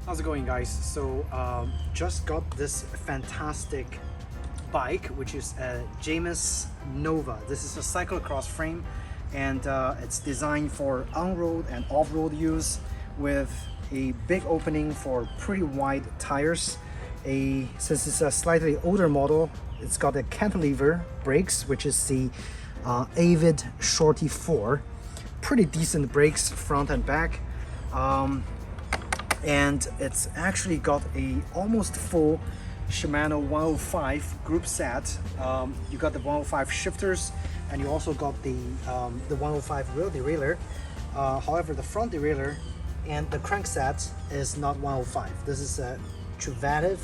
How's it going, guys? So just got this fantastic bike, which is a Jamis Nova. This is a cyclocross frame, and it's designed for on-road and off-road use with a big opening for pretty wide tires. Since it's a slightly older model, it's got a cantilever brakes, which is the Avid Shorty 4. Pretty decent brakes front and back. And it's actually got a almost full Shimano 105 group set. You got the 105 shifters, and you also got the 105 rear derailleur. However, the front derailleur and the crankset is not 105. This is a Truvativ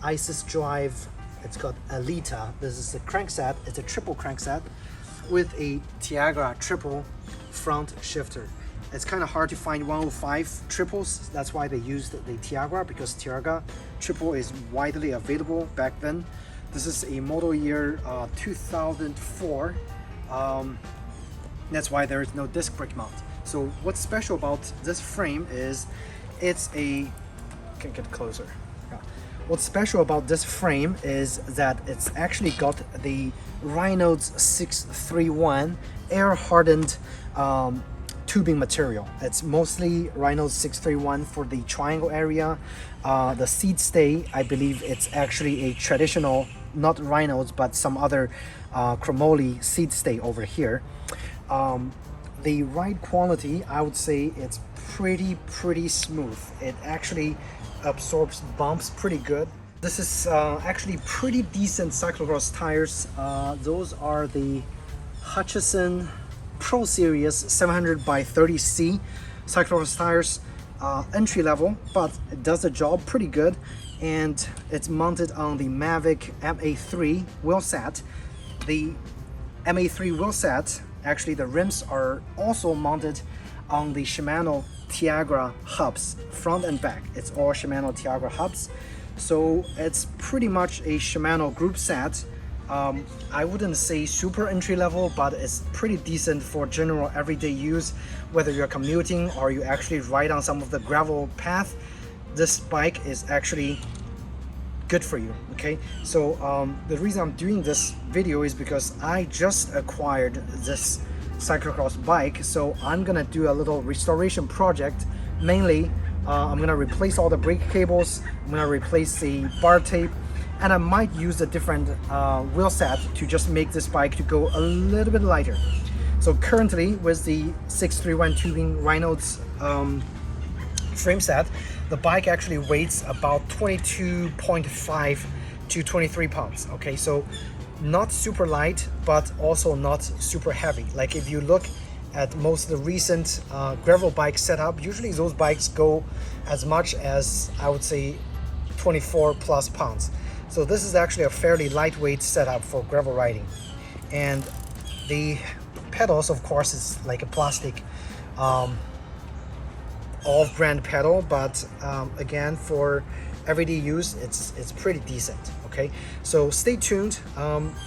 ISIS drive. It's got Alita. This is the crankset. It's a triple crankset with a Tiagra triple front shifter. It's kind of hard to find 105 triples. That's why they used the Tiagra, because Tiagra triple is widely available back then. This is a model year 2004. That's why there is no disc brake mount. So what's special about this frame is it's a... Can get closer. Yeah. What's special about this frame is that it's actually got the Reynolds 631 air-hardened tubing material. It's mostly Reynolds 631 for the triangle area. The seat stay, I believe it's actually a traditional, not Reynolds, but some other chromoly seat stay over here. The ride quality, I would say it's pretty smooth. It actually absorbs bumps pretty good. This is actually pretty decent cyclocross tires. Those are the Hutchison Pro Series 700 by 30C cyclocross tires, entry level, but it does the job pretty good, and it's mounted on the Mavic MA3 wheel set. The MA3 wheel set, actually the rims are also mounted on the Shimano Tiagra hubs, front and back. It's all Shimano Tiagra hubs, so it's pretty much a Shimano group set. I wouldn't say super entry level, but it's pretty decent for general everyday use, whether you're commuting or you actually ride on some of the gravel path. This bike is actually good for you. Okay, so the reason I'm doing this video is because I just acquired this cyclocross bike, so I'm gonna do a little restoration project. Mainly I'm gonna replace all the brake cables, I'm gonna replace the bar tape, and I might use a different wheel set to just make this bike to go a little bit lighter. So currently with the 631 tubing Reynolds frame set, the bike actually weighs about 22.5 to 23 pounds. Okay, so not super light, but also not super heavy. Like if you look at most of the recent gravel bike setup, usually those bikes go as much as, I would say, 24 plus pounds. So this is actually a fairly lightweight setup for gravel riding. And the pedals, of course, is like a plastic off-brand pedal, but again, for everyday use, it's pretty decent. Okay, so stay tuned.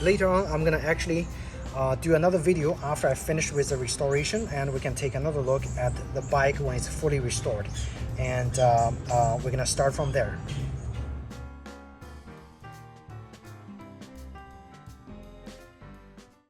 Later on, I'm gonna actually do another video after I finish with the restoration, and we can take another look at the bike when it's fully restored, and we're gonna start from there.